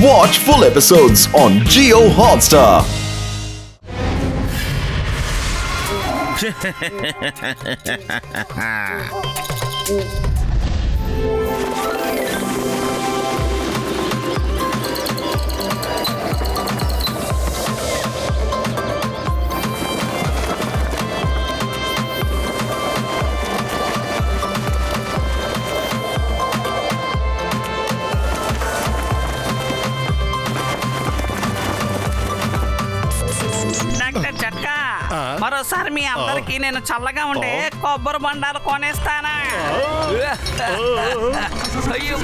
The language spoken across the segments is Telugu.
Watch full episodes on Jio Hotstar. Doctor Chatka మరోసారి మీ అందరికి నేను చల్లగా ఉండే కొబ్బరి బండాలు కొనేస్తానా? అయ్యో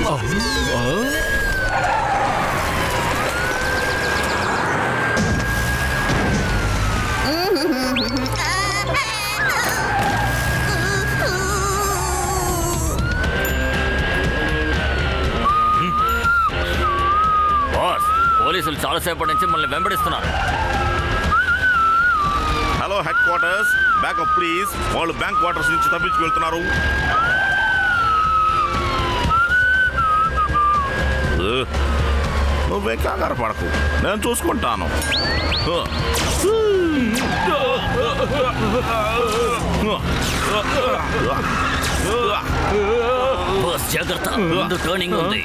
బాస్, పోలీసులు చాలాసేపటి నుంచి మనల్ని వెంబడిస్తున్నారు. Hello headquarters, backup please. వాళ్ళు బ్యాంక్ క్వార్టర్స్ నుంచి తప్పించుకు వెళ్తున్నారు. నువ్వే కంగారు పడకు, నేను చూసుకుంటాను. బాస్ జాగ్రత్త, ముందు టర్నింగ్ ఉంది.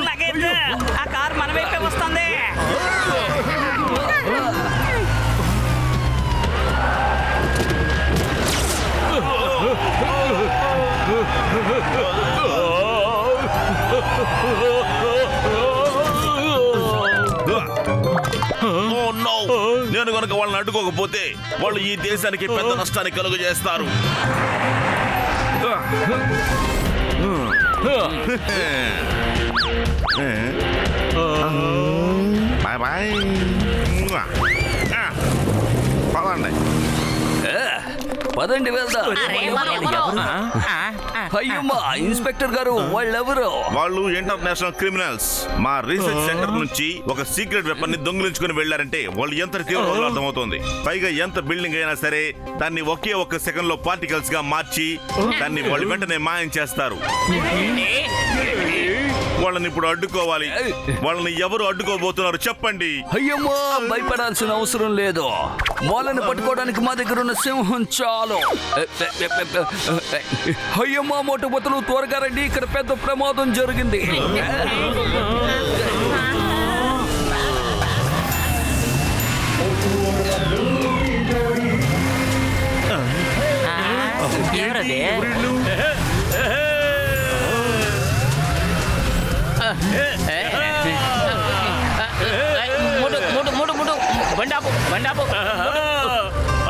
లగేజ్, ఆ కార్ మన వైపే వస్తుంది. Oh, no. నేను కనుక వాళ్ళని అడ్డుకోకపోతే వాళ్ళు ఈ దేశానికి పెద్ద నష్టాన్ని కలుగు చేస్తారు. Bye bye. పదండి. పదండి వెళ్దాం. అయ్యమ్మా, ఇన్స్పెక్టర్ గారు వాళ్ళెవరు? వాళ్ళు ఇంటర్నేషనల్ క్రిమినల్స్. మా రీసెర్చ్ సెంటర్ నుంచి ఒక సీక్రెట్ వెపన్ ని దొంగిలించుకుని వెళ్లారంటే వాళ్ళు ఎంత తీవ్రంగా అర్థమవుతుంది. పైగా ఎంత బిల్డింగ్ అయినా సరే దాన్ని ఒకే ఒక్క సెకండ్ లో పార్టికల్స్ గా మార్చి దాన్ని వాళ్ళు వెంటనే మాయం చేస్తారు. వాళ్ళని ఇప్పుడు అడ్డుకోవాలి. వాళ్ళని ఎవరు అడ్డుకోబోతున్నారు చెప్పండి. అయ్యమ్మా, భయపడాల్సిన అవసరం లేదు. వాళ్ళని పట్టుకోవడానికి మా దగ్గర ఉన్న సింహం చాలు. అయ్యమ్మా, మోటుబతులు త్వరగా రండి, ఇక్కడ పెద్ద ప్రమాదం జరిగింది.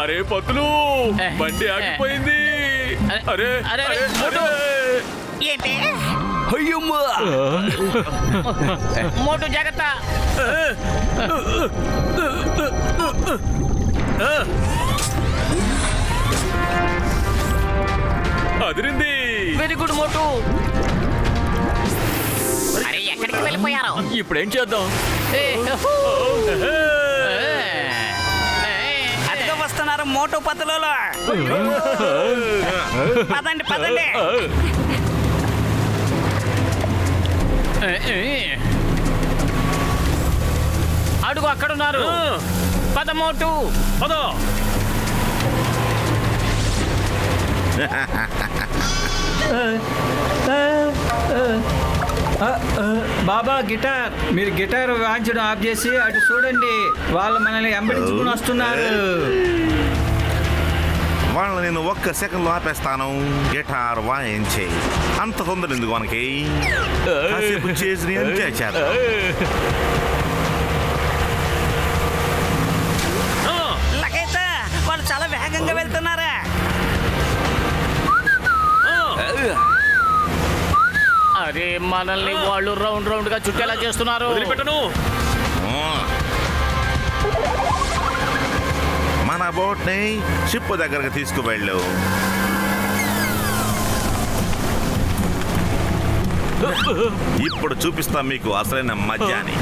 అరే పతులు, బండి ఆగిపోయింది. అరే అరే ఏంటి అయ్యమ్మా, మోటు జాగ్రత్త. అదిరింది. వెరీ గుడ్ మోటు. అరే ఎక్కడికి వెళ్ళిపోయారు? ఇప్పుడేం చేద్దాం? అదిగా వస్తున్నారు మోటు పతులలో. పదండి పదండి. అడుగు అక్కడున్నారు. పద మోటు పద. బాబా గిటార్, మీరు గిటార్ వాయించడం ఆఫ్ చేసి అటు చూడండి, వాళ్ళు మనల్ని వెంబడించుకుని వస్తున్నారు. వాళ్ళని నేను ఒక్క సెకండ్ లో ఆపేస్తాను. గిటార్ వాయించే అంత తొందర ఎందుకు మనకి? కాసేపు చేసి ఎంజాయ్ చేద్దాం. లగేజ్, వాళ్ళు చాలా వేగంగా వెళ్తున్నారా? అరే మనల్ని వాళ్ళు రౌండ్ రౌండ్ గా చుట్టేలా చేస్తున్నారు. వదిలిపెట్టను. మన బోట్ ని షిప్ దగ్గరకు తీసుకువెళ్ళు. ఇప్పుడు చూపిస్తాం మీకు అసలైన మజాని.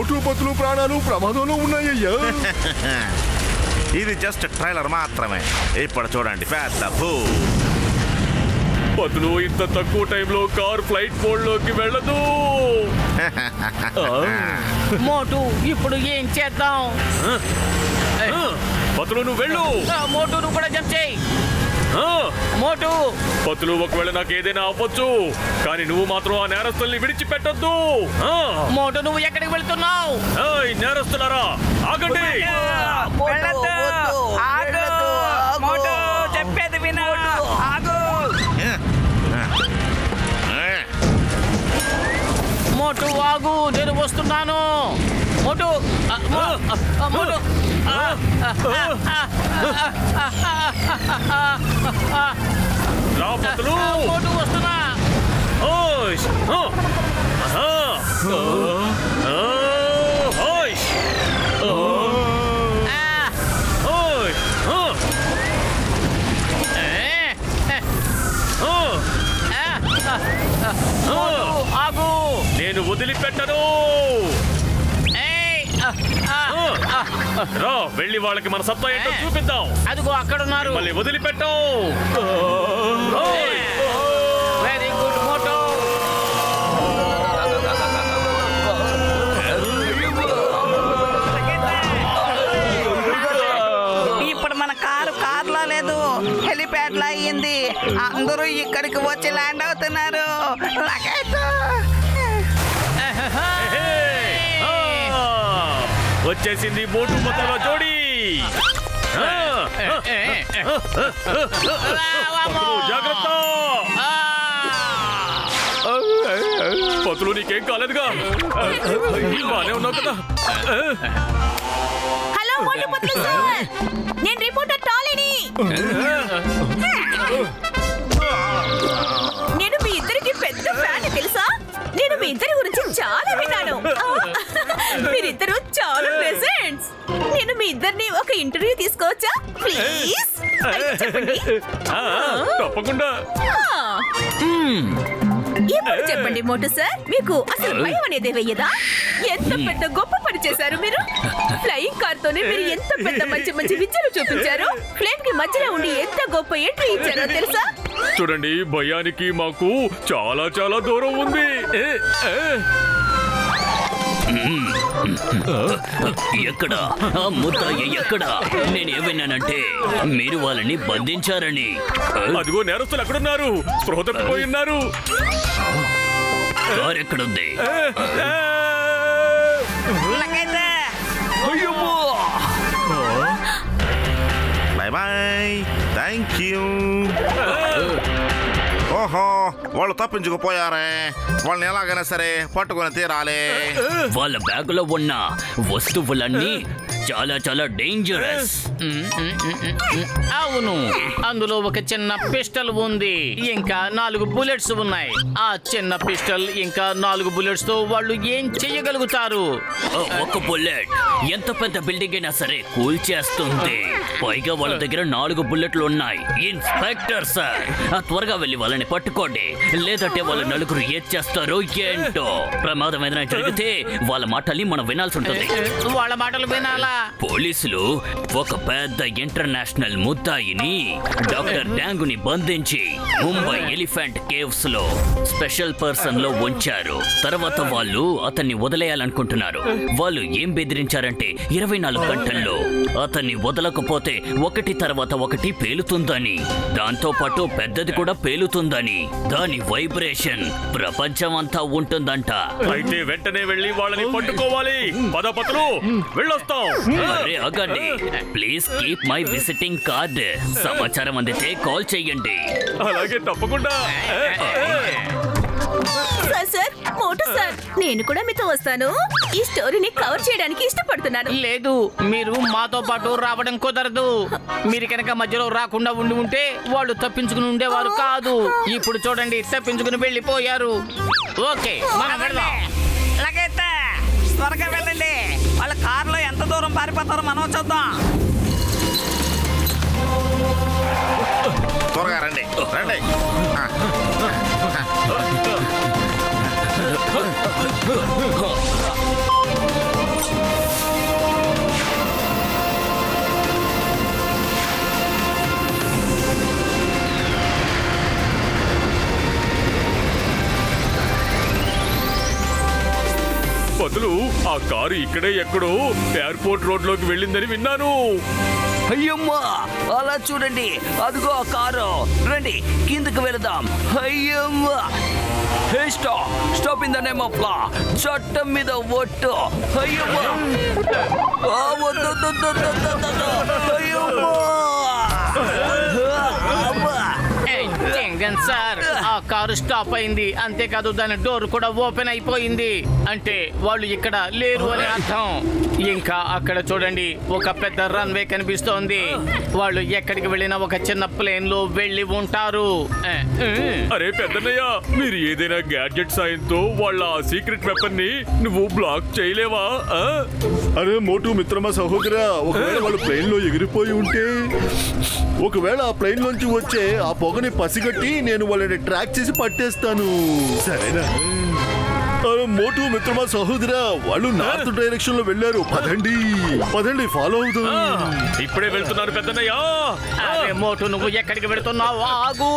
మోటు పతులు ప్రాణాలు ప్రమాదంలో ఉన్నాయ్యా. ఇది జస్ట్ ట్రైలర్ మాత్రమే. ఇప్పుడు చూడండి పెద్ద భూ. పతులు ఇంత తక్కువ టైంలో కార్ ఫ్లైట్ మోడ్ లోకి వెళ్ళదు. మోటు ఇప్పుడు ఏం చేద్దాం? పతులు నువ్వు వెళ్ళు. మోటు నువ్వు కూడా జంప్ చేయి. మోటు పతులు ఒకవేళ నాకు ఏదైనా అవ్వచ్చు, కానీ నువ్వు మాత్రం ఆ నేరస్తుల్ని విడిచిపెట్టొద్దు. మోటు నువ్వు ఎక్కడికి వెళ్తున్నావు? నేరస్తులారా ఆగండి. వెళ్ళొద్దు. ఆగు. మోటు చెప్పేది విను. ఆగు. మోటు ఆగు, నేను వస్తున్నాను. మోటు మోటు రా పతులు. మోటు వస్తున్నా. ఓయ్. ఓయ్. ఓయ్. ఆగు. నేను వదిలిపెట్టను. రా వెళ్ళి వాళ్ళకి మన సత్తా ఏంటో చూపిద్దాం. అదిగో అక్కడ ఉన్నారు. మళ్ళీ వదిలిపెట్టాం. Very good Motu. ఇప్పుడు మన కార్లా లేదు, హెలిప్యాడ్ లా అయ్యింది. అందరూ ఇక్కడికి వచ్చి ల్యాండ్ అవుతున్నారు. వచ్చేసింది మోటు పతుల జోడి. జాగ్రత్త. పతులు నీకేం కాలేదుగా? బానే ఉన్నావు కదా? హలో మోటు పతులు సార్, నేను రిపోర్టర్ టాలీని. నేను మీ ఇద్దరికి పెద్ద ఫ్యాన్ తెలుసా? నేను మీ ఇద్దరి గురించి చాలా విన్నాను. మీరిద్దరు చాలా ప్రెజెంట్స్. నేను మీ ఇద్దరిని ఒక ఇంటర్వ్యూ తీసుకోవచ్చా ప్లీజ్? చెప్పండి. తప్పకుండా. ఇప్పుడు చెప్పండి మోటు సార్, మీకు అసలు భయం అనేది వెయ్యదా? ఎంత పెద్ద గొప్ప పని చేశారు మీరు. ఫ్లయింగ్ కార్ తోనే మీరు ఎంత పెద్ద మంచి మంచి విద్యలు చూపించారు. ప్లేన్ కి మధ్యలో ఉండి ఎంత గొప్ప ఎంట్రీ ఇచ్చారో తెలుసా? చూడండి, భయానికి మాకు చాలా చాలా దూరం ఉంది. ఎక్కడ ఆ ముద్దాయి? ఎక్కడ? నేనేమన్నానంటే మీరు వాళ్ళని బంధించారని. అదిగో నేరస్తులు ఎక్కడున్నారు? స్పృహ తప్పిపోయి ఉన్నారు. కారు ఎక్కడుంది? Bye bye. Thank you. ఓహో, వాళ్ళు తప్పించుకుపోయారే. వాళ్ళని ఎలాగైనా సరే పట్టుకొని తీరాలి. వాళ్ళ బ్యాగులో ఉన్న వస్తువులన్నీ చాలా చాలా డేంజరస్. అవును, అందులో ఒక చిన్న పిస్టల్ ఉంది, ఇంకా 4 బుల్లెట్స్ ఉన్నాయి. ఆ చిన్న పిస్టల్ ఇంకా 4 బుల్లెట్స్ తో వాళ్ళు ఏం చెయ్యగలుగుతారు? ఒక బుల్లెట్ ఎంత పెద్ద బిల్డింగ్ అయినా సరే కూల్ చేస్తుంది. పైగా వాళ్ళ దగ్గర 4 బుల్లెట్లు ఉన్నాయి. ఇన్స్పెక్టర్ సార్, త్వరగా వెళ్ళి వాళ్ళని పట్టుకోండి, లేదంటే వాళ్ళ నలుగురు ఏం చేస్తారో ఏంటో. ప్రమాదం ఏదైనా జరిగితే వాళ్ళ మాటల్ని మనం వినాల్సి ఉంటుంది. వాళ్ళ మాటలు వినాలా? పోలీసులు ఒక పెద్ద ఇంటర్నేషనల్ ముద్దాయిని డాక్టర్ డ్యాంగుని బంధించి ముంబై ఎలిఫెంట్ కేవ్స్ లో స్పెషల్ పర్సన్ లో ఉంచారు. తర్వాత వాళ్ళు అతన్ని వదిలేయాలనుకుంటున్నారు. వాళ్ళు ఏం బెదిరించారంటే 24 గంటల్లో అతన్ని వదలకపోతే ఒకటి తర్వాత ఒకటి పేలుతుందని, దాంతో పాటు పెద్దది కూడా పేలుతుందని, దాని వైబ్రేషన్ ప్రపంచం అంతా ఉంటుందంట. అయితే వెంటనే వెళ్ళి వాళ్ళని పట్టుకోవాలి. పదపతులు వెళ్ళొస్తాం. అరే ఆగండి, please keep my visiting card. సమాచారం అందితే కాల్ చెయ్యండి. అలాగే తప్పకుండా. సార్ సార్, మోటు సార్, నేను కూడా మీతో వస్తాను. ఈ స్టోరీని కవర్ చేయడానికి ఇష్టపడుతున్నాను. లేదు, మీరు మాతో పాటు రావడం కుదరదు. మీరు కనుక మధ్యలో రాకుండా ఉంటే వాళ్ళు తప్పించుకుని ఉండేవారు కాదు. ఇప్పుడు చూడండి, తప్పించుకుని వెళ్ళిపోయారు. ఓకే, మనం వెళ్దాం. త్వరగా వెళ్ళండి. వాళ్ళ కారులో ఎంత దూరం పారిపోతారో మనం చూద్దాం. త్వరగా రండి రండి. బదులు ఆ కారు ఇక్కడే ఎక్కడో ఎయిర్పోర్ట్ రోడ్ లోకి వెళ్ళిందని విన్నాను. అయ్యమ్మా అలా చూడండి, అదిగో ఆ కారు. రండి కిందకి వెళదాం. అయ్యమ్మా hey stop in the name of law. చట్టం మీద ఒట్టు. అయ్యమ్మా అయ్యమ్మా సార్, ఆ కారు స్టాప్ అయింది. అంతేకాదు దాని డోర్ కూడా ఓపెన్ అయిపోయింది. అంటే వాళ్ళు ఇక్కడ లేరు అని అర్థం. ఇంకా అక్కడ చూడండి, ఒక పెద్ద రన్వే కనిపిస్తోంది. వాళ్ళు ఎక్కడికి వెళ్ళినా ఒక చిన్న ప్లేన్ లో వెళ్ళి ఉంటారు. అరే పెద్దన్నయ్య, మీరు ఏదైనా గ్యాడ్జెట్ సాయంతో వాళ్ళ ఆ సీక్రెట్ వెపన్ ని నువ్వు బ్లాక్ చేయలేవా? అరే మోటు మిత్రమా సహోదరా, ఒకవేళ వాళ్ళు ప్లేన్ లో ఎగిరిపోయి ఉంటే, ఒకవేళ ఆ ప్లేన్ నుంచి వచ్చే ఆ పొగని పసిగట్టి నేను వాళ్ళని ట్రాక్ చేసి పట్టేస్తాను. సరేనా? అరే మోటు మిత్రమా సహోదరా, వాళ్ళు నార్త్ డైరెక్షన్ లో వెళ్ళారు. పదండి ఫాలో అవుతాం. ఇప్పుడే వెళ్తున్నాను పెద్దన్నయ్య. అరే మోటు, నువ్వు ఎక్కడికి వెళుతున్నావు? ఆగు.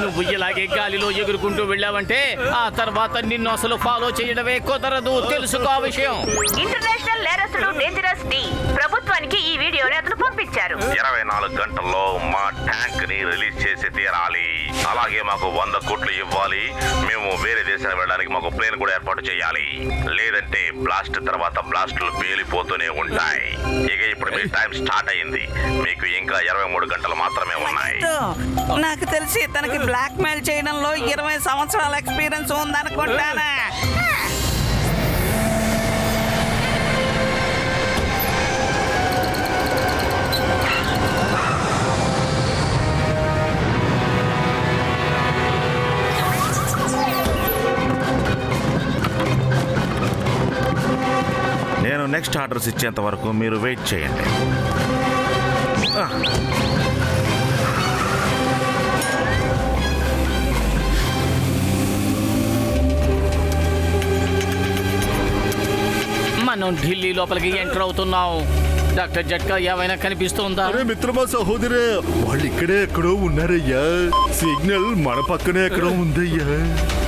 నువ్వు ఇలాగే గాలిలో ఎగురుకుంటూ వెళ్ళావంటే ఆ తర్వాత నిన్ను అసలు ఫాలో చేయడమే కుదరదు. తెలుసుకో ఆ విషయం. ఇంటర్నేషనల్ నేరస్తుడు డేంజరస్ డి ప్రభుత్వానికి ఈ వీడియోని అతను పంపించారు. 24 గంటల్లో మా ట్యాంక్ ని రిలీజ్ చేసి తీరాలి. అలాగే మాకు 100 కోట్లు ఇవ్వాలి. మేము వేరే దేశానికి వెళ్ళడానికి మాకు ప్లేన్ కూడా ఏర్పాటు చేయాలి. లేదంటే బ్లాస్ట్ తర్వాత బ్లాస్టులు పేలిపోతూనే ఉంటాయి. ఇక ఇప్పుడు మీ టైం స్టార్ట్ అయింది. మీకు ఇంకా 23 గంటలు మాత్రమే ఉన్నాయి. నాకు తెలిసి తనకి బ్లాక్ మెయిల్ చేయడంలో 20 సంవత్సరాల ఎక్స్పీరియన్స్ ఉందనుకుంటానా. నేను నెక్స్ట్ ఆర్డర్స్ ఇచ్చేంత వరకు మీరు వెయిట్ చేయండి. మనం ఢిల్లీ లోపలికి ఎంటర్ అవుతున్నాం. డాక్టర్ జట్కా ఏమైనా కనిపిస్తుందా? అరే మిత్రమా సహోదరే, వాళ్ళు ఇక్కడే ఎక్కడో ఉన్నారయ్యా. సిగ్నల్ మన పక్కనే ఎక్కడో ఉందయ్యా.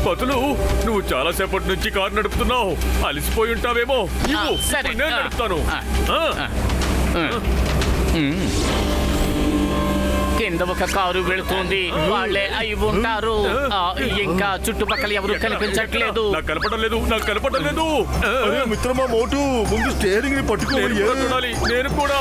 బదులు నువ్వు చాలా సేపటి నుంచి కారు నడుపుతున్నావు, అలసిపోయి ఉంటావేమో. ఇవ్వు, సరే. ఇప్పుడు నేను నడుపుతాను. కింద ఒక కారు వెళుతుంది. వాళ్ళే అయి ఉంటారు. ఇంకా చుట్టుపక్కల ఎవరు కనిపించట్లేదు. నాకు కనపడడం లేదు. అరే మిత్రమా మోటు, ముందు స్టీరింగ్ ని నేను పట్టుకోవయ్యా. కూడా చూడాలి. నేను కూడా.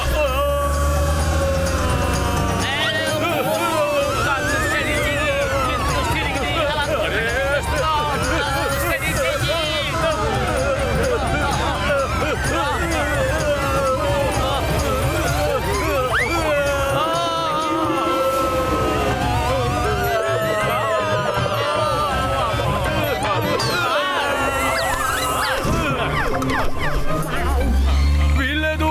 వీల్లేదు.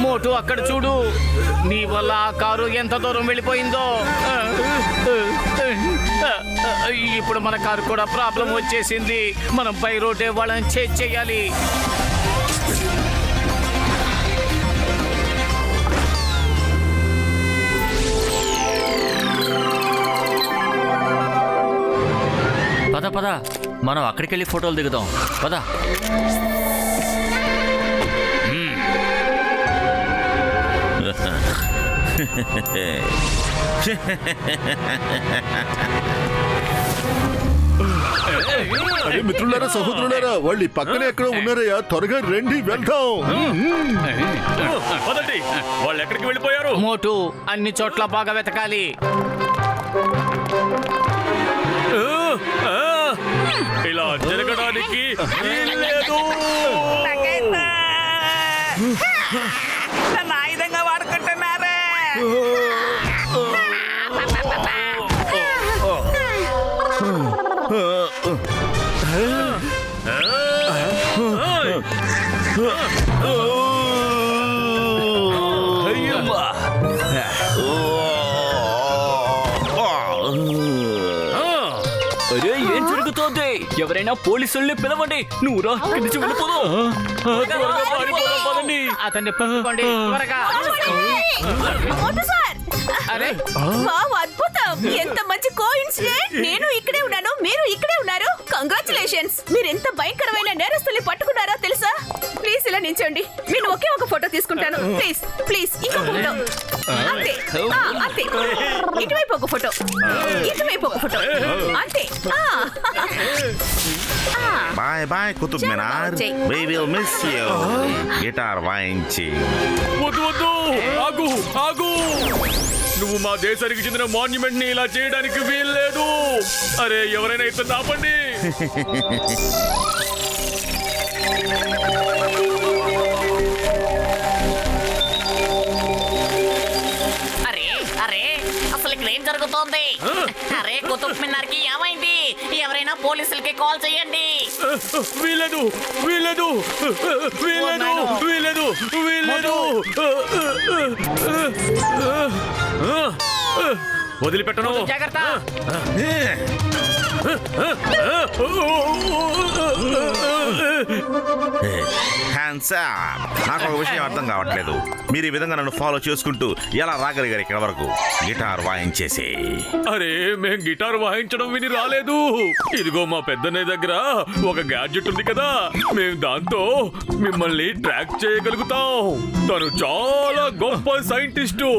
మోటు, అక్కడ చూడు. నీ వల్ల ఆ కారు ఎంత దూరం వెళ్ళిపోయిందో. ఇప్పుడు మన కారు కూడా ప్రాబ్లం వచ్చేసింది. మనం పై రోడ్డే వాళ్ళని చేయాలి. పద మనం అక్కడికి వెళ్ళి ఫోటోలు దిగుదాం. పద. అరే మిత్రులారా సహోదరులారా, వాళ్ళు ఈ పక్కనే ఎక్కడో ఉన్నారయ్యా. త్వరగా రండి, వెళ్దాం. పదండి. వాళ్ళు ఎక్కడికి వెళ్ళిపోయారు? మోటు, అన్ని చోట్ల బాగా వెతకాలి. ఇలా జరగడానికి వీల్లేదు. నన్ను ఆయుధంగా వాడుకుంటున్నారా? అరే ఏం జరుగుతోంది? ఎవరైనా పోలీసుల్ని పిలవండి. నువ్వు రా, ఇక్కడి నుంచి వెళ్ళిపోదాం. త్వరగా పారిపోదాం, పదండి. అతన్ని పట్టుకోండి త్వరగా. మోటు సార్, అరే వావ్, అద్భుతం! ఎంత మంచి కోఇన్సిడెంట్. నేను ఇక్కడే ఉన్నాను, మీరు ఇక్కడే ఉన్నారు. కంగ్రాచులేషన్స్. మీరు ఎంత భయంకరమైన నేరస్తుల్ని పట్టుకున్నారో తెలుసా? ప్లీజ్ ఇలా నించోండి. నేను ఒకే ఒక ఫోటో తీసుకుంటాను. ప్లీజ్ ప్లీజ్ ఇంకొక ఫోటో. అంతే అంతే. ఇటువైపు ఒక ఫోటో, ఇటువైపు ఒక ఫోటో. అంతే. Bye bye Qutub Minar. We will miss you. Guitar వాయించి. వద్దు వద్దు, ఆగు ఆగు. నువ్వు మా దేశానికి చెందిన మాన్యుమెంట్ ని ఇలా చేయడానికి వీల్లేదు. అరే ఎవరైనా ఇతను ఆపండి. అరే అరే అసలు ఇక్కడ ఏం జరుగుతోంది? అరే కుతుబ్ మినార్ కి ఏమైంది? ఎవరైనా పోలీసులకి కాల్ చేయండి. వీల్లేదు వీల్లేదు వీల్లేదు వీల్లేదు వీల్లేదు. వదిలిపెట్టను. జాగ్రత్త. Hands up. నాకు ఒక విషయం అర్థం కావట్లేదు. మీరు ఈ విధంగా నన్ను ఫాలో చేసుకుంటూ ఎలా రాగలిగారు ఇక్కడ వరకు? గిటార్ వాయించేసి. అరే మేం గిటార్ వాయించడం విని రాలేదు. ఇదిగో మా పెద్దన్నయ్య దగ్గర ఒక గ్యాడ్జెట్ ఉంది కదా, మేము దాంతో మిమ్మల్ని ట్రాక్ చేయగలుగుతాం. తను చాలా గొప్ప సైంటిస్టు.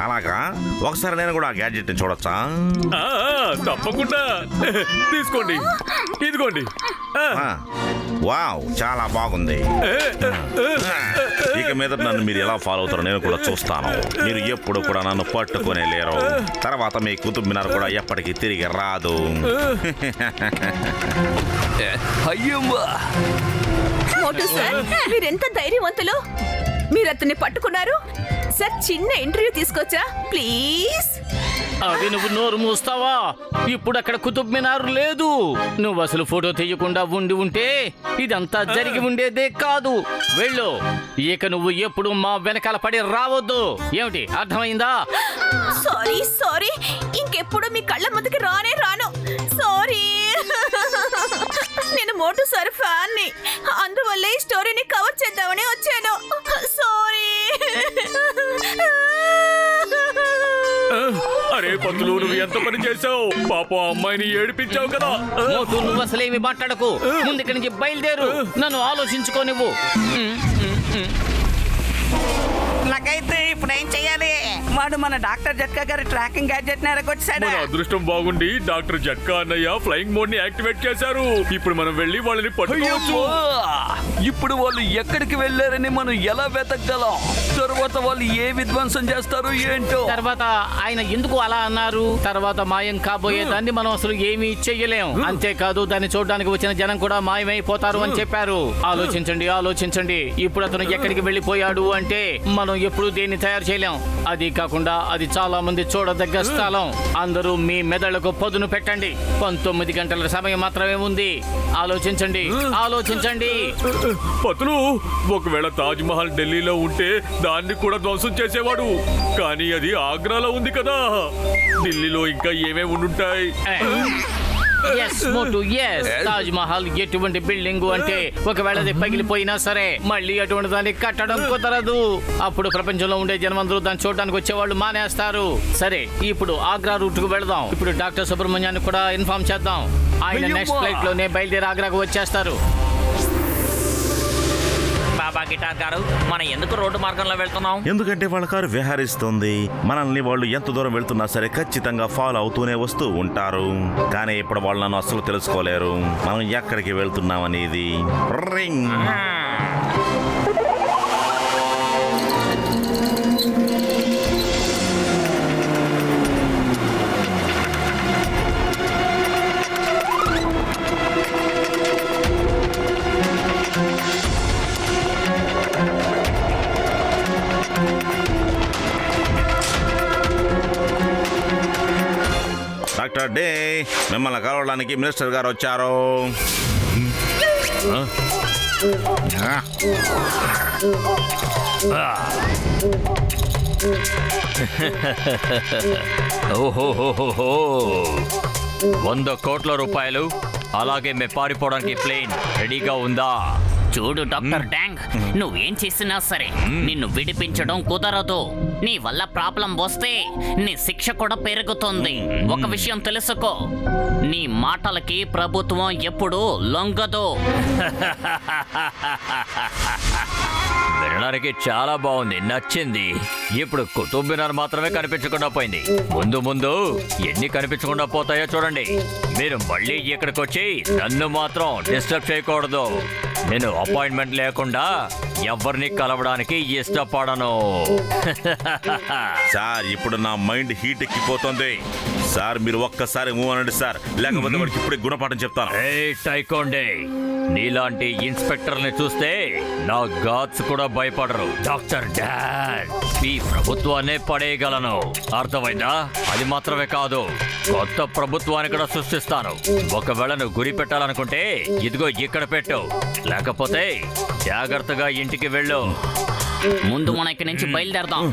అలాగా? ఒకసారి నేను కూడా ఆ గ్యాడ్జెట్ ని చూడొచ్చా? తప్పకుండా. తీసుకోండి, ఇదిగోండి. వావ్, చాలా బాగుంది. ఇక మీద నన్ను మీరు ఎలా ఫాలో అవుతారో నేను కూడా చూస్తాను. మీరు ఎప్పుడు కూడా నన్ను పట్టుకునే లేరు. తర్వాత మీ కుతుబ్ మినార్ కూడా ఎప్పటికీ తిరిగి రాదు. అయ్యమ్మా. మోటు సార్, మీరెంత ధైర్యవంతులు. మీరు అతన్ని పట్టుకున్నారు. సార్ చిన్న ఇంటర్వ్యూ తీసుకొచ్చా ప్లీజ్? అది నువ్వు నోరు మూస్తావా? ఇప్పుడు అక్కడ కుతుబ్ మినార్ లేదు. నువ్వు అసలు ఫోటో తీయకుండా ఉండి ఉంటే ఇదంతా జరిగి ఉండేదే కాదు. వెళ్ళు. ఇక నువ్వు ఎప్పుడు మా వెనకాల పడి రావద్దు. ఏమిటి అర్థమైందా? సారీ సారీ, ఇంకెప్పుడు మీ కళ్ళ ముందుకి రానే రాను. సారీ. నేను మోటు సార్ ఫ్యాన్ ని, అందువల్ల ఈ స్టోరీని కవర్ చేద్దామని వచ్చాను. సారీ. అరే పంతులు, నువ్వు ఎంత పని చేసావు? పాపం అమ్మాయిని ఏడిపించావు కదా. మోటు, నువ్వు అసలేమి మాట్లాడకు. ముందుకి నుంచి బయలుదేరు. నన్ను ఆలోచించుకోనివ్వు. నాకైతే ఇప్పుడు ఏం చెయ్యాలి? వాడు మన డాక్టర్ జట్కా గారి ట్రాకింగ్ గ్యాడ్జెట్ ని ఎరగొచ్చాడు. మన అదృష్టం బాగుండి డాక్టర్ జట్కా అన్నయ్య ఫ్లయింగ్ మోడ్ ని యాక్టివేట్ చేశారు. ఇప్పుడు మనం వెళ్ళి వాళ్ళని పట్టుకోవచ్చు. ఇప్పుడు వాళ్ళు ఎక్కడికి వెళ్ళారని మనం ఎలా వెతకగలం? తర్వాత వాళ్ళు ఏ విధ్వంసం చేస్తారు ఏంటో. తర్వాత ఆయన ఎందుకు అలా అన్నారు? తర్వాత మాయం కాబోయే దాన్ని మనం అసలు ఏమీ చెయ్యలేం. అంతేకాదు దాన్ని చూడడానికి వచ్చిన జనం కూడా మాయమైపోతారు అని చెప్పారు. ఆలోచించండి ఆలోచించండి. ఇప్పుడు అతను ఎక్కడికి వెళ్ళిపోయాడు అంటే మనం ఎప్పుడు దేన్ని తయారు చేయలేం. అది కాకుండా అది చాలా మంది చూడదగ్గ స్థలం. అందరూ మీ మెదడుకు పదును పెట్టండి. 19 గంటల సమయం మాత్రమే ఉంది. ఆలోచించండి ఆలోచించండి. పతులు, ఒకవేళ తాజ్ మహల్ ఢిల్లీలో ఉంటే దాన్ని కూడా ధ్వంసం చేసేవాడు. కానీ అది ఆగ్రాలో ఉంది కదా. ఢిల్లీలో ఇంకా ఏమేమి ఉండుంటాయి? ఎస్ మోటు, ఎస్. తాజ్ మహల్ ఎటువంటి బిల్డింగ్ అంటే ఒకవేళ అది పగిలిపోయినా సరే మళ్ళీ అటువంటి దాన్ని కట్టడం కుదరదు. అప్పుడు ప్రపంచంలో ఉండే జనమందరూ దాన్ని చూడడానికి వచ్చేవాళ్ళు మానేస్తారు. సరే, ఇప్పుడు ఆగ్రా రూట్ కు వెళదాం. ఇప్పుడు డాక్టర్ సుబ్రహ్మణ్యాన్ని కూడా ఇన్ఫార్మ్ చేద్దాం. ఆయన నెక్స్ట్ ఫ్లైట్ లోనే బయలుదేరి ఆగ్రాకు వచ్చేస్తారు. బాబా గిటార్ గారు, మనం ఎందుకు రోడ్డు మార్గంలో వెళ్తున్నాం? ఎందుకంటే వాళ్ళ కారు విహరిస్తుంది. మనల్ని వాళ్ళు ఎంత దూరం వెళ్తున్నా సరే ఖచ్చితంగా ఫాలో అవుతూనే వస్తూ ఉంటారు. కానీ ఇప్పుడు వాళ్ళు నన్ను అస్సలు తెలుసుకోలేరు మనం ఎక్కడికి వెళ్తున్నాం అనేది. రింగ్. డాక్టర్ డే, మిమ్మల్ని కలవడానికి మినిస్టర్ గారు వచ్చారు. ఓహోహోహో, 100 కోట్ల రూపాయలు, అలాగే మేము పారిపోవడానికి ప్లేన్ రెడీగా ఉందా? చూడు డాక్టర్ డాంగ్, నువ్వేం చేసినా సరే నిన్ను విడిపించడం కుదరదు. నీ వల్ల ప్రాబ్లం వస్తే నీ శిక్ష కూడా పెరుగుతుంది. ఒక విషయం తెలుసుకో, నీ మాటలకి ప్రభుత్వం ఎప్పుడూ లొంగదు. వినడానికి చాలా బాగుంది, నచ్చింది. ఇప్పుడు కుతుబ్ మినార్ మాత్రమే కనిపించకుండా పోయింది. ముందు ముందు ఎన్ని కనిపించకుండా పోతాయో చూడండి. మీరు మళ్ళీ ఇక్కడికి వచ్చి నన్ను మాత్రం డిస్టర్బ్ చేయకూడదు. నేను అపాయింట్మెంట్ లేకుండా ఎవరిని కలవడానికి ఇష్టపడను. సార్ ఇప్పుడు నా మైండ్ హీట్ ఎక్కిపోతుంది. సార్ మీరు ఒక్కసారి మూవ్ అనండి సార్, లేకపోతే వాడికి ఇప్పుడే గుణపాఠం చెప్తాను. టైకోండే, నీలాంటి ఇన్స్పెక్టర్ని చూస్తే నా గాడ్స్ కూడా భయపడరు. డాక్టర్ డాడ్, ఈ ప్రభుత్వాన్నే పడేయగలను, అర్థమైందా? అది మాత్రమే కాదు, కొత్త ప్రభుత్వాన్ని కూడా సృష్టిస్తాను. ఒకవేళ నువ్వు గురి పెట్టాలనుకుంటే ఇదిగో ఇక్కడ పెట్టు, లేకపోతే జాగ్రత్తగా ఇంటికి వెళ్ళు. ముందు మన ఇక్కడి నుంచి బయలుదేరదాం.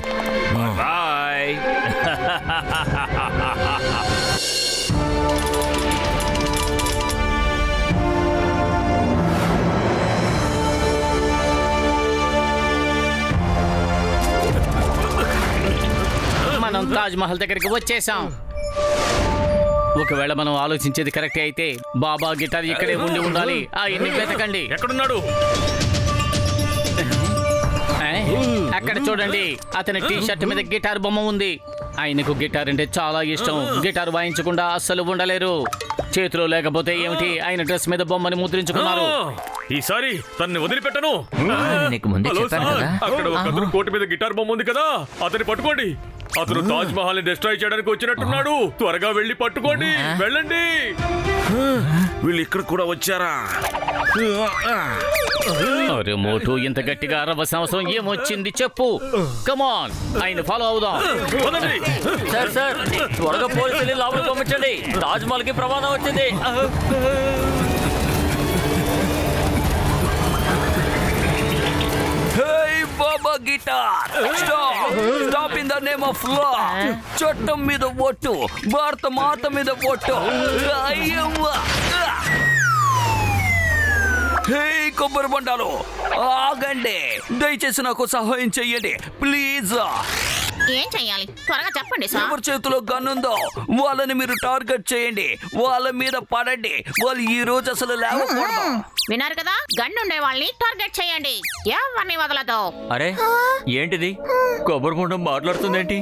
బాయ్. మనం తాజ్ మహల్ దగ్గరికి వచ్చేసాం. ఒకవేళ మనం ఆలోచించేది కరెక్టే అయితే బాబా గిటార్ ఇక్కడే ఉండి ఉండాలి. ఆయన్ని వెతకండి. ఎక్కడున్నాడు? అక్కడ చూడండి, అతని టీ షర్ట్ మీద గిటార్ బొమ్మ ఉంది. ఆయనకు గిటార్ అంటే చాలా ఇష్టం. గిటార్ వాయించకుండా అస్సలు ఉండలేరు. చేతిలో లేకపోతే ఏమిటి, ఆయన డ్రెస్ మీద బొమ్మని ముద్రించుకున్నారు. ఈసారి తనని వదిలిపెట్టను. నీకు ముందే హలో చెప్పాను సార్, కదా. అక్కడ ఒక అతను కోటి మీద గిటార్ బొమ్మ ఉంది కదా, అతన్ని పట్టుకోండి. అతను తాజ్ మహల్ ని డిస్ట్రాయ్ చేయడానికి వచ్చినట్టున్నాడు. త్వరగా వెళ్ళి పట్టుకోండి, వెళ్ళండి. వీళ్ళు ఇక్కడ కూడా వచ్చారా? అరే మోటు, ఇంత గట్టిగా అరవలసిన అవసరం ఏమొచ్చింది చెప్పు. కమాన్, ఆయన ఫాలో అవుదాం. వదండి. సార్ సార్, త్వరగా పోలీసులు లోపలికి పంపించండి. తాజ్ మహల్ కి ప్రమాదం వచ్చింది. Hey, Baba Guitar! Stop! Stop in the name of law! చట్టం మీద ఒట్టు, భారత మాత మీద ఒట్టు. అయ్యవ్వ! హే కొబ్బరి బండాలు, ఆగండి. దయచేసి నాకు సహాయం చెయ్యండి ప్లీజ్. ఏం చెయ్యాలి త్వరగా చెప్పండి ఎవరి చేతిలో గన్ ఉందో వాళ్ళని మీరు టార్గెట్ చేయండి, వాళ్ళ మీద పడండి. వాళ్ళు ఈ రోజు అసలు లేవకూడదు. విన్నారు కదా, గన్ ఉండే వాళ్ళని టార్గెట్ చేయండి, ఎవరిని వదలదు. అరే ఏంటిది, కొబ్బరి బొండం మాట్లాడుతుందేంటి?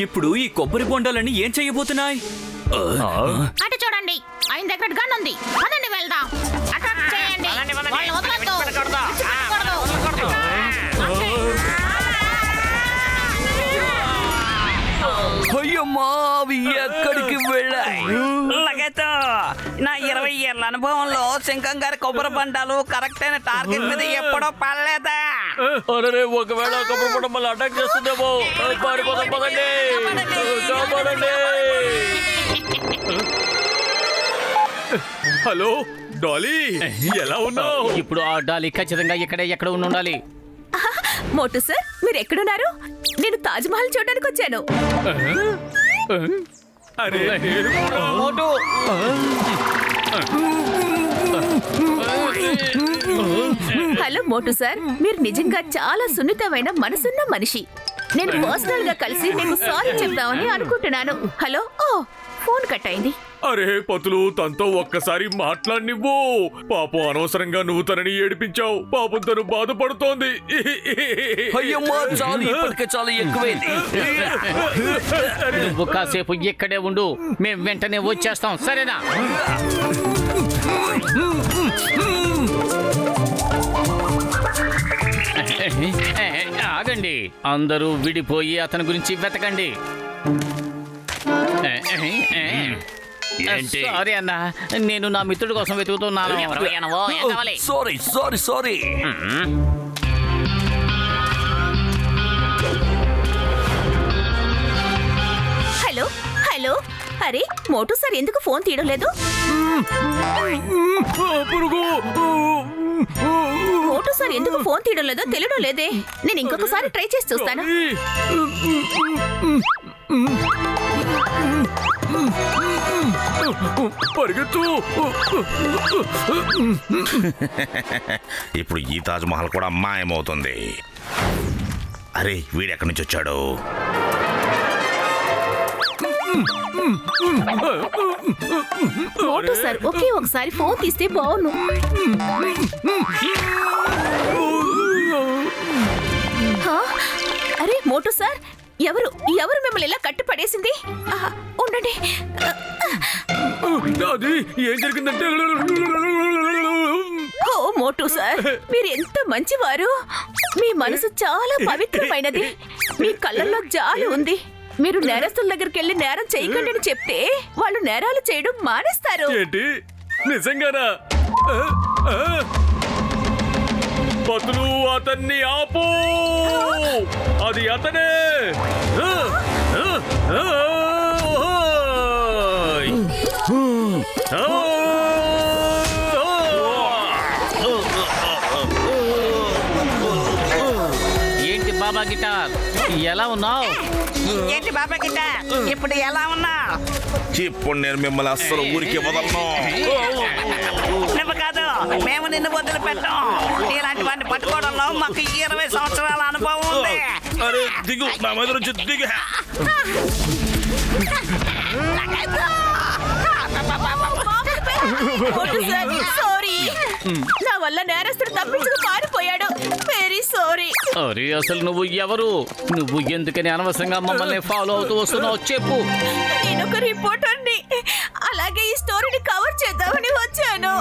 ఇప్పుడు ఈ కొబ్బరి బొండాలన్నీ ఏం చేయబోతున్నాయి? అటు చూడండి, ఆయన దగ్గర గన్ ఉంది. పదండి వెళ్దాం. అటాక్ చేయండి. వాళ్ళని వదలొద్దు. విడిచిపెట్టకూడదు. అయ్యమ్మా, అవి ఎక్కడికి వెళ్ళాయి? లగేతో నా 20 ఏళ్ళ అనుభవంలో సింగం గారి కొబ్బరి బండాలు కరెక్ట్ అయిన టార్గెట్ మీద ఎప్పుడో పడలేదా? అరే ఒకవేళ కొబ్బరి బొండం మళ్ళీ అటాక్ చేస్తుందేమో. పారిపోదాం, పదండి. కాపాడండి. హలో డాలీ, ఎలా ఉన్నావు? ఇప్పుడు ఆ డాలీ ఖచ్చితంగా ఎక్కడ ఉండాలి. మోటు సార్, మీరు ఎక్కడున్నారు? నేను తాజ్ మహల్ చూడడానికి వచ్చాను. అరే నేను కూడా. హలో మోటు సార్, మీరు నిజంగా చాలా సున్నితమైన మనసున్న మనిషి. నేను పర్సనల్ గా కలిసి మీకు సారీ చెప్దామని అనుకుంటున్నాను. హలో, ఓ ఫోన్ కట్ అయింది. అరే పతులు, తనతో ఒక్కసారి మాట్లాడినివ్వు. పాపం అనవసరంగా నువ్వు తనని ఏడిపించావు. పాపం తను బాధపడుతోంది. అయ్యమ్మా, చాలు, ఇప్పటికే చాలా ఎక్కువైంది. నువ్వు కాసేపు ఇక్కడే ఉండు, మేము వెంటనే వచ్చేస్తాం, సరేనా? ఆగండి, అందరూ విడిపోయి అతని గురించి వెతకండి. ఏంటి? సారీ అన్న, నేను నా మిత్రుడి కోసం వెతుకుతున్నాను. Sorry sorry sorry. Hello hello, అరే మోటు సార్ ఎందుకు ఫోన్ తీయడం లేదు? మోటు సార్ ఎందుకు ఫోన్ తీయడం లేదో తెలియడం లేదే. నేను ఇంకొకసారి ట్రై చేసి చూస్తాను. పరిగెత్తు. ఇప్పుడు ఈ తాజ్ మహల్ కూడా మాయమవుతుంది. అరే వీడెక్కడి నుంచి వచ్చాడు? మోటు సార్ ఒకే ఒకసారి ఫోన్ తీస్తే బాగును. హా? అరే మోటు సార్, ఎవరు ఎవరు మిమ్మల్ని ఇలా కట్టి పడేసింది? ఉండండి. అది ఏం జరిగిందంటే ఓ మోటు సార్, మీరు ఎంత మంచివారు. మీ మనసు చాలా పవిత్రమైనది. మీ కళ్ళల్లో జాలి ఉంది. మీరు నేరస్తుల దగ్గరికి వెళ్ళి నేరం చేయకండి అని చెప్తే వాళ్ళు నేరాలు చేయడం మానేస్తారు. ఏంటి నిజంగానా? పతులు అతన్ని ఆపు. అది అతనే. ఏంటి బాబా గిటార్, ఎలా ఉన్నావు? ఏంటి బాబా గిట్ట, ఇప్పుడు ఎలా ఉన్నా? ఇప్పుడు నేను మిమ్మల్ని అస్సలు ఊరికి వదలను. నువ్వు కాదు, మేము నిన్ను వదిలిపెట్టాం. ఇలాంటి వాడిని పట్టుకోవడంలో మాకు 20 సంవత్సరాల అనుభవం ఉంది. అరే దిగు, నా మీద నుంచి దిగు. సారీ, నా వల్ల నేరస్తుడు తప్పించుకు పారిపోయాడు. Very sorry. అరే అసలు నువ్వు ఎవరు? నువ్వు ఎందుకని అనవసరంగా మమ్మల్ని ఫాలో అవుతూ వస్తున్నావు చెప్పు. నేను ఒక రిపోర్టర్ని. అలాగే ఈ స్టోరీని కవర్ చేద్దామని వచ్చాను.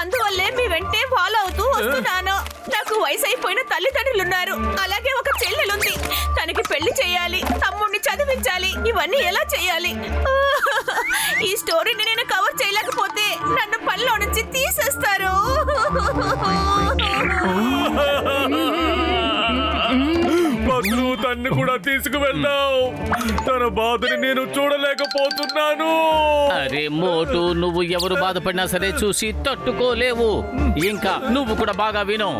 అందువల్లే మీ వెంటే ఫాలో అవుతూ వస్తున్నాను. నాకు వయసు అయిపోయిన తల్లిదండ్రులు ఉన్నారు. అలాగే ఒక చెల్లెలుంది. తనకి పెళ్లి చేయాలి, తమ్ముడిని చదివించాలి. ఇవన్నీ ఎలా చేయాలి? ఈ స్టోరీని నేను కవర్ చేయలేకపోతే నన్ను పనిలో నుంచి తీసేస్తారు. పతులు తన్ని కూడా తీసుకువెళ్దాం. తన బాధని నేను చూడలేకపోతున్నాను. అరే మోటు, నువ్వు ఎవరు బాధపడినా సరే చూసి తట్టుకోలేవు. ఇంకా నువ్వు కూడా బాగా విను.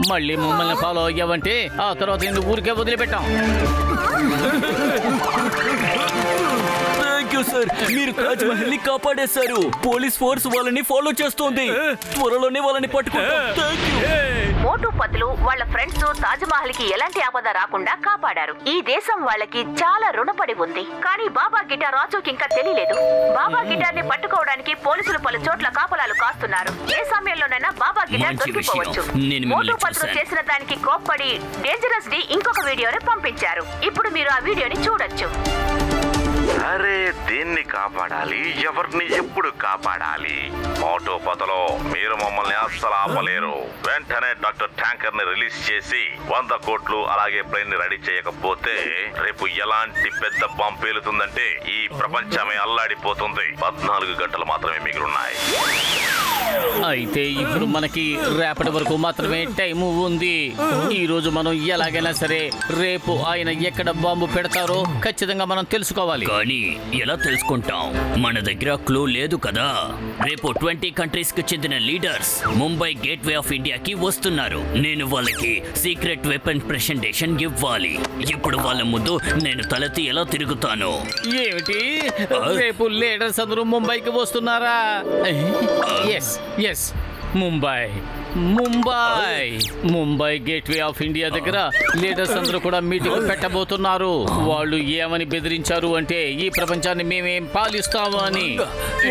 మళ్ళీ మమ్మల్ని ఫాలో అయ్యావంటే ఆ తర్వాత నేను ఊరికే వదిలిపెట్టాం. థ్యాంక్ యూ సార్, మీరు తాజ్ మహల్ ని కాపాడేశారు. పోలీస్ ఫోర్స్ వాళ్ళని ఫాలో చేస్తోంది. త్వరలోనే వాళ్ళని పట్టుకుంటాం. Thank you. మోటు పతులు వాళ్ళ ఫ్రెండ్స్ తాజ్ మహల్ కి ఎలాంటి ఆపద రాకుండా కాపాడారు. ఈ దేశం వాళ్ళకి చాలా రుణపడి ఉంది. కానీ బాబా గిటార్ రాజుకి ఇంకా తెలియలేదు. బాబా గిటార్ ని పట్టుకోవడానికి పోలీసులు పలు చోట్ల కాపలాలు కాస్తున్నారు. ఏ సమయంలోనైనా బాబా గిటార్ మంచి దొరికిపోవచ్చు. విషయం. నేను మిమ్మల్ని మోటు పతులు చూశాను. చేసిన దానికి కోప్పడి డేంజరస్ డి ఇంకొక వీడియోని పంపించారు. ఇప్పుడు మీరు ఆ వీడియోని చూడొచ్చు. అరే దీన్ని కాపాడాలి, ఎవరిని ఎప్పుడు కాపాడాలి? మోటో పతలో మీరు మమ్మల్ని అస్సలు ఆపలేరు. వెంటనే డాక్టర్ ట్యాంకర్ ని రిలీజ్ చేసి 100 కోట్లు అలాగే ప్లేన్ ని రెడీ చేయకపోతే రేపు ఎలాంటి పెద్ద బాంబు పేలుతుందంటే ఈ ప్రపంచమే అల్లాడిపోతుంది. 14 గంటలు మాత్రమే మిగిలిన్నాయి. అయితే ఇప్పుడు మనకి రేపటి వరకు మాత్రమే టైం ఉంది. ఈ రోజు మనం ఎలాగైనా సరే రేపు ఆయన ఎక్కడ బాంబు పెడతారో ఖచ్చితంగా మనం తెలుసుకోవాలి. కానీ ఎలా తెలుసుకుంటాం? మన దగ్గర క్లూ లేదు కదా. రేపు 20 కంట్రీస్ కి చెందిన లీడర్స్ ముంబై గేట్వే ఆఫ్ ఇండియాకి వస్తున్నారు. నేను వాళ్ళకి సీక్రెట్ వెపన్ ప్రెజెంటేషన్ ఇవ్వాలి. ఇప్పుడు వాళ్ళ ముందు నేను తలెత్తి ఎలా తిరుగుతాను? ఏమిటి, రేపు లీడర్స్ అందరూ ముంబైకి వస్తున్నారా? Yes yes, Mumbai Mumbai Mumbai gateway of India దగ్గర లీడర్స్ అందరూ కూడా మీటింగ్ పెట్టబోతున్నారు. వాళ్ళు ఏమని బెదిరించారు అంటే ఈ ప్రపంచాన్ని మేమేం పాలిస్తాము అని.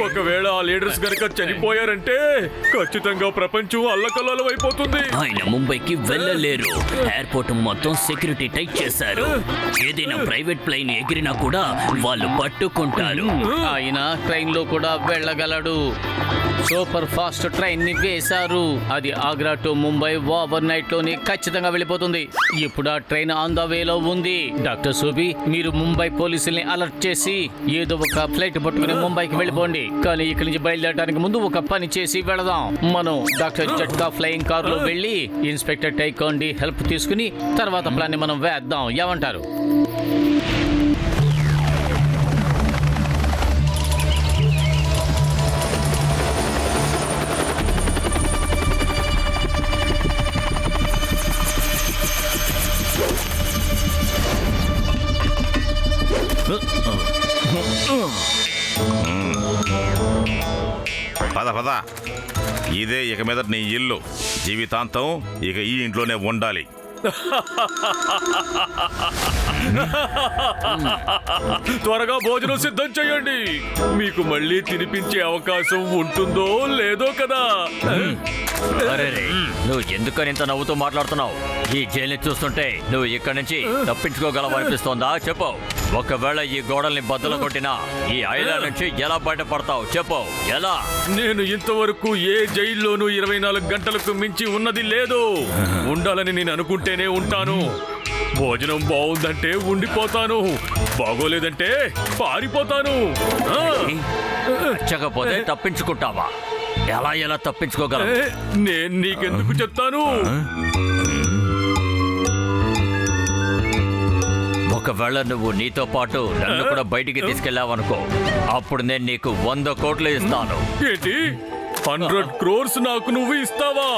ఒకవేళ ఆ లీడర్స్ గనక చనిపోయారంటే ఖచ్చితంగా ప్రపంచం అల్లకల్లోలం అయిపోతుంది. ఆయన ముంబైకి వెళ్ళలేరు. ఎయిర్పోర్ట్ మొత్తం సెక్యూరిటీ టైట్ చేశారు. ఏదైనా ప్రైవేట్ ప్లేన్ ఎగిరినా కూడా వాళ్ళు పట్టుకుంటారు. ఆయన ట్రైన్ లో కూడా వెళ్ళగలడు. సూపర్ ఫాస్ట్ ట్రైన్ ని వేశారు. అది Agra to Mumbai over night లోనే ఖచ్చితంగా వెళ్ళిపోతుంది. ఇప్పుడు ఆ ట్రైన్ ఆన్ ద వేలో ఉంది. డాక్టర్ సూబి, మీరు ముంబై పోలీసుల్ని అలర్ట్ చేసి ఏదో ఒక ఫ్లైట్ పట్టుకుని ముంబైకి వెళ్ళిపోండి. కానీ ఇక్కడి నుంచి బయలుదేరడానికి ముందు ఒక పని చేసి వెళదాం. మనం డాక్టర్ జట్కా ఫ్లయింగ్ కార్ లో వెళ్ళి ఇన్స్పెక్టర్ టైకాండి హెల్ప్ తీసుకుని తర్వాత ప్లాన్ ని మనం వేద్దాం. ఏమంటారు? పద పద, ఇదే ఇక మీద నీ ఇల్లు. జీవితాంతం ఇక ఈ ఇంట్లోనే ఉండాలి. త్వరగా భోజనం సిద్ధం చేయండి. మీకు మళ్ళీ తినిపించే అవకాశం ఉంటుందో లేదో కదా. అరే నువ్వు ఎందుకని ఇంత నవ్వుతూ మాట్లాడుతున్నావు? ఈ జైల్ని చూస్తుంటే నువ్వు ఇక్కడి నుంచి తప్పించుకోగలవనిపిస్తోందా? చెప్పు. ఒకవేళ ఈ గోడల్ని బద్దలు కొట్టినా ఈ ఐలాండ్ నుంచి ఎలా బయటపడతావు? చెప్పు, ఎలా? నేను ఇంతవరకు ఏ జైల్లోనూ 24 గంటలకు మించి ఉన్నది లేదు. ఉండాలని నేను అనుకుంటేనే ఉంటాను. భోజనం బాగుందంటే ఉండిపోతాను, బాగోలేదంటే పారిపోతాను. నచ్చకపోతే తప్పించుకుంటావా? ఎలా ఎలా తప్పించుకోగలవు? నేను నీకెందుకు చెప్తాను? ఒకవేళ నువ్వు నీతో పాటు నన్ను కూడా బయటికి తీసుకెళ్ళావనుకో, అప్పుడు నేను నీకు 100 కోట్లు ఇస్తాను. ఏంటి, 100 crores నాకు నువ్వు ఇస్తావా?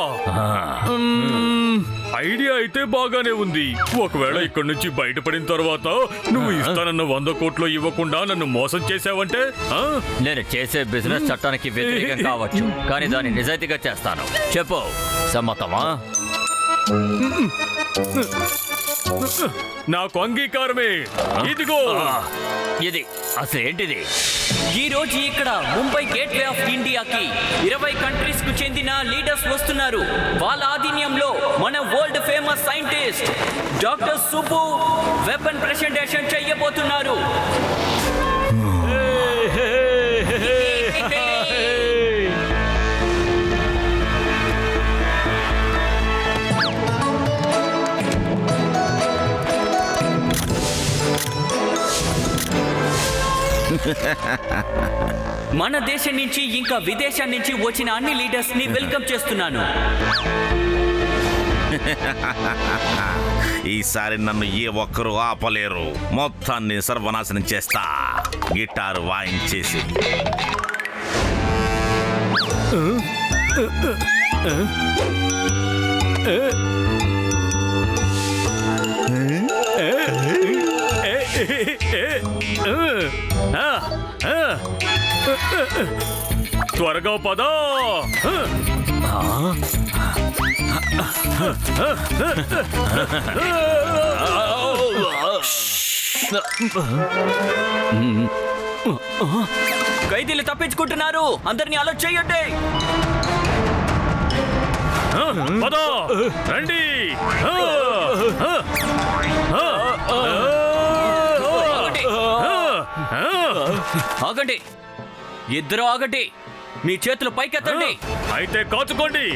ఐడియా అయితే బాగానే ఉంది. ఒకవేళ ఇక్కడి నుంచి బయటపడిన తర్వాత నువ్వు ఇస్తానన్న 100 కోట్లు ఇవ్వకుండా నన్ను మోసం చేసావంటే? నేను చేసే బిజినెస్ చట్టానికి వ్యతిరేకం కావచ్చు, కానీ దాన్ని నిజాయితీగా చేస్తాను. చెప్పు, సమ్మతమా? నాకు అంగీకారమే. ఇదిగో ఇది అసలు ఏంటిది? ఈ రోజు ఇక్కడ ముంబై గేట్వే ఆఫ్ ఇండియాకి 20 కంట్రీస్ కు చెందిన లీడర్స్ వస్తున్నారు. వాళ్ళ ఆధీనంలో మన world famous scientist doctor Subbu weapon presentation చేయబోతున్నారు. మన దేశం నుంచి ఇంకా విదేశం నుంచి వచ్చిన అన్ని లీడర్స్ ని వెల్కమ్ చేస్తున్నాను. ఈసారి నన్ను ఏ ఒక్కరూ ఆపలేరు. మొత్తాన్ని సర్వనాశనం చేస్తా, గిటారు వాయించేసి. త్వరగా పదా. ఖైదీలు తప్పించుకుంటున్నారు, అందరినీ అలర్ట్ చేయండి. పదా, రండి. ఆగండి, ఇద్దరు ఆగండి. మీ చేతులు పైకెత్తండి. అయితే కాచుకోండి.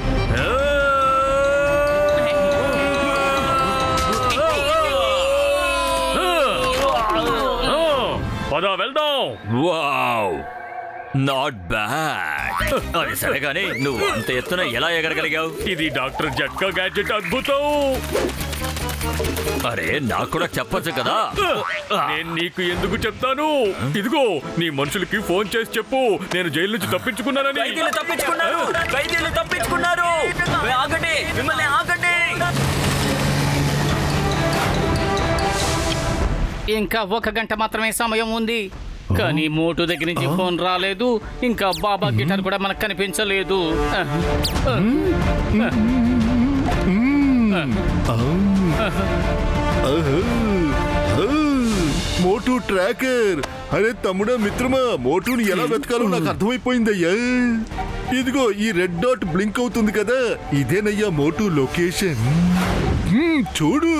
పదా, వెళ్దాం. Wow, not bad. అది సరే కానీ నువ్వు అంత ఎత్తున ఎలా ఎగరగలిగావు? ఇది డాక్టర్ జట్కా గ్యాడ్జెట్ అద్భుతం. అరే నాకు కూడా చెప్పొచ్చు కదా. నేను నీకు ఎందుకు చెప్తాను? ఇదిగో నీ మనుషులకి ఫోన్ చేసి చెప్పు, నేను జైలు నుంచి తప్పించుకున్నానని. ఖైదీలు తప్పించుకున్నారు, ఖైదీలు తప్పించుకున్నారు. ఆగండి, మిమ్మల్ని ఆగండి. ఇంకా 1 గంట మాత్రమే సమయం ఉంది, కానీ మోటు దగ్గర నుంచి ఫోన్ రాలేదు. ఇంకా బాబా గిటార్ కూడా మనకు కనిపించలేదు. మోటు ట్రాకర్. అరే తమ్ముడా, మిత్రమా, మోటుని ఎలా వెతకాలో నాకు అర్థమైపోయిందయ్యా. ఇదిగో ఈ రెడ్ డాట్ బ్లింక్ అవుతుంది కదా, ఇదేనయ్యా మోటు లొకేషన్. చూడు.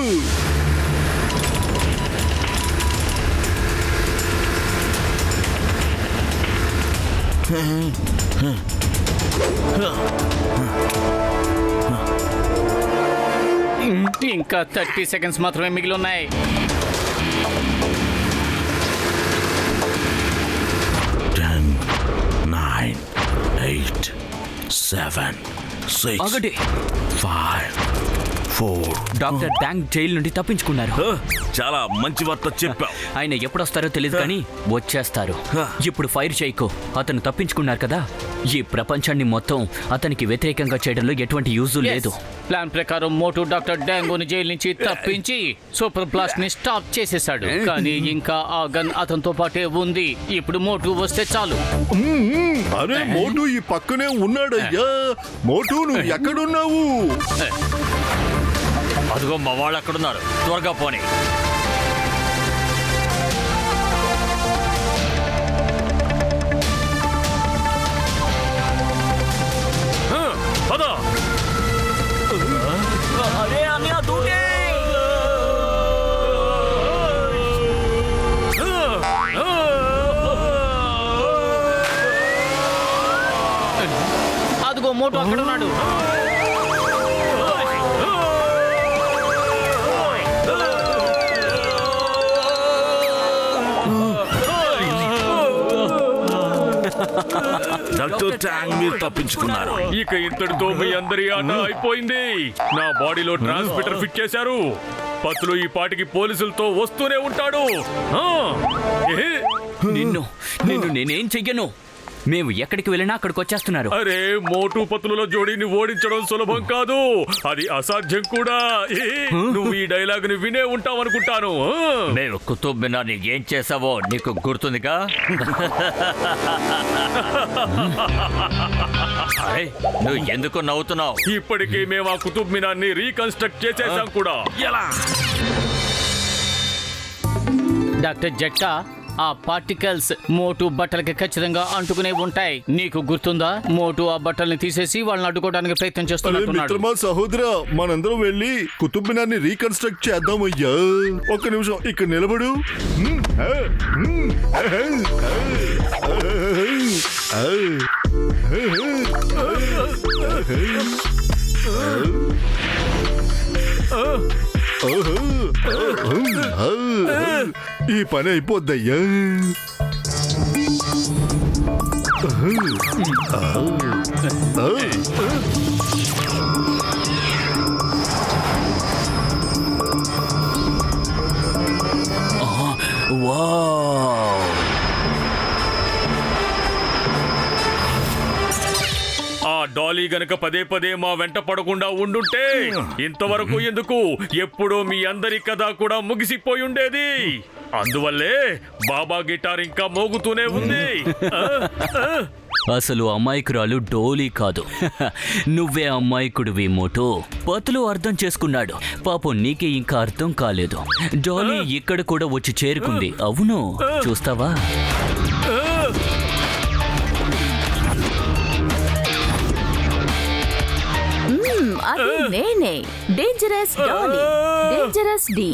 ఇంకా 30 seconds మాత్రమే మిగిలి ఉన్నాయి. ఆగండి. 5, డాక్టర్ డాంగ్ జైలు నుండి తప్పించుకున్నారు. చాలా మంచి వార్త చెప్పావు. ఆయన ఎప్పుడొస్తారో తెలియదు కానీ వచ్చేస్తారు. ఇప్పుడు ఫైర్ చేయకు, అతను తప్పించుకున్నారు కదా. ఈ ప్రపంచాన్ని మొత్తం అతనికి వ్యతిరేకంగా చేయడంలో ఎటువంటి యూజు లేదు. ప్లాన్ ప్రకారం మోటు డాక్టర్ డాంగోని జైలు నుంచి తప్పించి సూపర్ బ్లాస్ట్ ని స్టాప్ చేసేశాడు. కానీ ఇంకా ఆ గన్ అతనితో పాటే ఉంది. ఇప్పుడు మోటు వస్తే చాలు. అరే మోటు ఈ పక్కనే ఉన్నాడయ్యా. మోటు నువ్వు ఎక్కడున్నావు? అదిగో మా వాళ్ళు అక్కడున్నారు, త్వరగా పోనీ. పద. అరే అన్నయ్య దూకే. అదిగో మోటు అక్కడ ఉన్నాడు. డాక్టర్ టాంగ్ మీరు తప్పించుకున్నారు. ఇక ఇంతటితో మీ అందరి ఆట అయిపోయింది. నా బాడీలో ట్రాన్స్మిటర్ ఫిట్ చేశారు. పత్తులు ఈ పాటికి పోలీసులతో వస్తూనే ఉంటాడు. నిన్ను నేనేం చెయ్యను. మేము ఎక్కడికి వెళ్ళినా అక్కడికి వచ్చేస్తున్నారు. అరే మోటు పత్తులలో జోడీని ఓడించడం సులభం కాదు, అది అసాధ్యం కూడా. నువ్వు ఈ డైలాగ్ ని వినే ఉంటావనుకుంటాను. మేము కుతుబ్ మినార్ని ఏం చేసావో నీకు గుర్తుందిగా? అరే, నువ్వు ఎందుకు నవ్వుతున్నావు? ఇప్పటికే మేము ఆ కుతుబ్ మినార్ని రీకన్స్ట్రక్ట్ చేసేసాం కూడా. ఎలా? డాక్టర్ జట్కా, ఆ పార్టికల్స్ మోటు బట్టలకి ఖచ్చితంగా అంటుకునే ఉంటాయి. నీకు గుర్తుందా? మోటు ఆ బట్టల్ని తీసేసి వాళ్ళని అడ్డుకోవడానికి ప్రయత్నం చేస్తున్నట్టున్నాడు. మిత్రమా సహోదరా, మనందరం వెళ్ళి కుతుబ్ మినార్ని రీకన్స్ట్రక్ట్ చేద్దామయ్యా. ఒక్క నిమిషం ఇక్కడ నిలబడు. ఈ పని అయిపోద్దయ్యా. ఆ డాలీ గనక పదే పదే మా వెంట పడకుండా ఉండుంటే ఇంతవరకు ఎందుకు ఎప్పుడో మీ అందరి కథ కూడా ముగిసిపోయి ఉండేది. అందువల్లే బాబా గిటార్ ఇంకా మోగుతూనే ఉంది. అసలు అమాయకురాలు డోలీ కాదు, నువ్వే అమాయకుడివి మోటు. పతులు అర్థం చేసుకున్నాడు. పాపం నీకే ఇంకా అర్థం కాలేదు. డోలీ ఇక్కడ కూడా వచ్చి చేరుకుంది. అవును, చూస్తావా? అది నేనే, డేంజరస్ డాలీ, డేంజరస్ డి.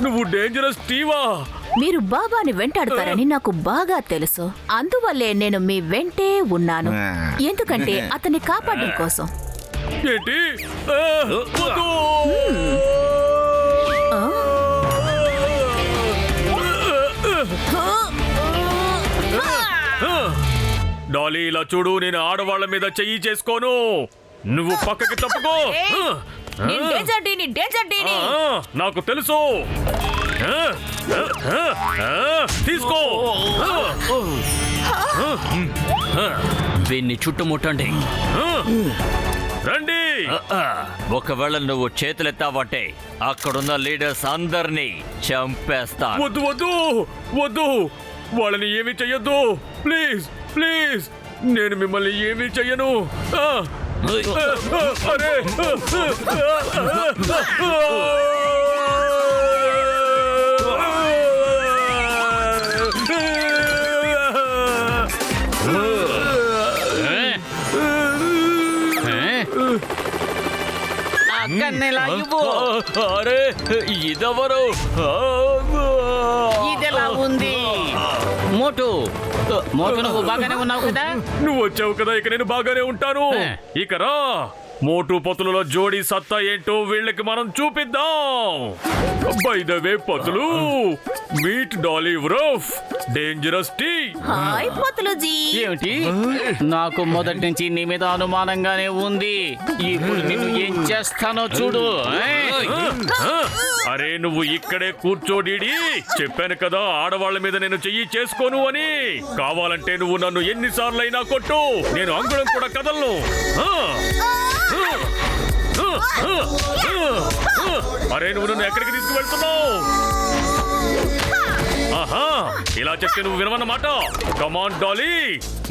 నువ్వు డేంజరస్ టీవా? మీరు బాబాని వెంటాడతారని నాకు బాగా తెలుసు. అందువల్లే నేను మీ వెంటే ఉన్నాను. ఎందుకంటే అతన్ని కాపాడడం కోసం. ఏంటి? డాలీ ఇలా చూడు, నేను ఆడవాళ్ల మీద చెయ్యి చేసుకోను. నువ్వు పక్కకి తప్పుకో. నాకు తెలుసు. తీసుకో. వీన్ని చుట్టుముట్టండి. రండి. ఒకవేళ నువ్వు చేతులెత్తావంటే అక్కడున్న లీడర్స్ అందరినీ చంపేస్తా. వద్దు వద్దు వద్దు, వాళ్ళని ఏమీ చెయ్యొద్దు. ప్లీజ్ ప్లీజ్, నేను మిమ్మల్ని ఏమీ చెయ్యను. అరే అరే ఇదెవరు? ఇదెలా ఉంది? మోటు నువ్వు బాగానే ఉన్నావు కదా? నువ్వు వచ్చావు కదా, ఇక నేను బాగానే ఉంటాను. ఇక రా, మోటు పతుల జోడీ సత్తా ఏంటో వీళ్ళకి మనం చూపిద్దాం. By the way Patlu, meet Dolly ఉరఫ్ డేంజరస్ టీ. హాయ్ పోతులుజీ. ఏమిటి? నాకు మొదటి నుంచి నీ మీద అనుమానంగానే ఉంది. ఇప్పుడు నిన్ను ఏం చేస్తానో చూడు. అరే నువ్వు ఇక్కడే కూర్చోడీడి. చెప్పాను కదా ఆడవాళ్ళ మీద నేను చెయ్యి చేసుకోను అని. కావాలంటే నువ్వు నన్ను ఎన్నిసార్లైనా కొట్టు, నేను అంగుళం కూడా కదలను. అరే నువ్వు నన్ను ఎక్కడికి తీసుకువెళ్తున్నావు? ఆహా, ఇలా చెప్తే నువ్వు వినవన్నమాట. కమాన్ డాలీ,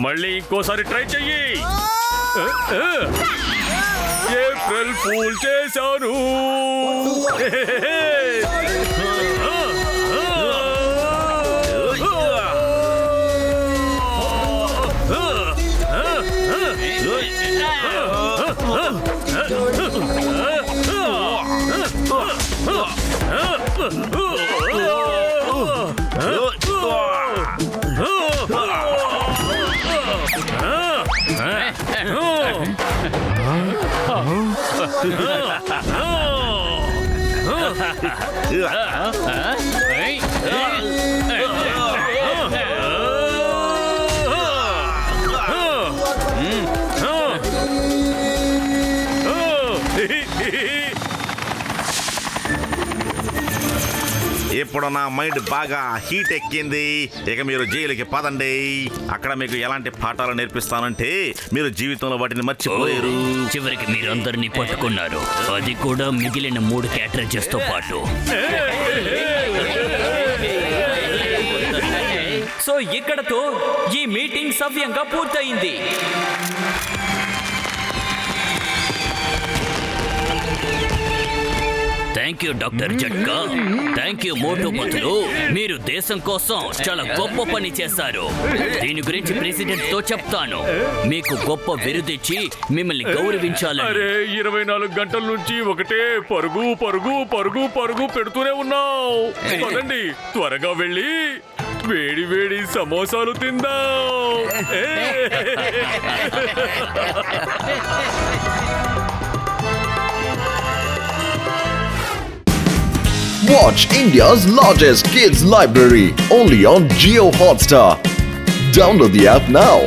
మళ్ళీ ఇంకోసారి ట్రై చెయ్యి. ఏప్రిల్ ఫూల్ చేశాను. ఇప్పుడు నా మైండ్ బాగా హీట్ ఎక్కింది. ఇక మీరు జైలుకి పదండి. అక్కడ మీకు ఎలాంటి పాఠాలు నేర్పిస్తానంటే మీరు జీవితంలో వాటిని మర్చిపోయారు. చివరికి మీరందరినీ పట్టుకున్నారు, అది కూడా మిగిలిన 3 క్యాటరేజెస్ తో పాటు. సో ఇక్కడతో ఈ మీటింగ్ సవ్యంగా పూర్తయింది. Thank you doctor Jhatka, thank you Motu Patlu. మీరు దేశం కోసం చాలా గొప్ప పని చేశారు. దీని గురించి ప్రెసిడెంట్ తో చెప్తాను. మీకు గొప్ప బిరుదిచ్చి మిమ్మల్ని గౌరవించాలని. అరే 24 గంటల నుంచి ఒకటే పరుగు పరుగు పరుగు పరుగు పెడుతూనే ఉన్నావు. పదండి, త్వరగా వెళ్ళి వేడి వేడి సమోసాలు తిందాం. Watch India's largest kids library only on Jio Hotstar. Download the app now.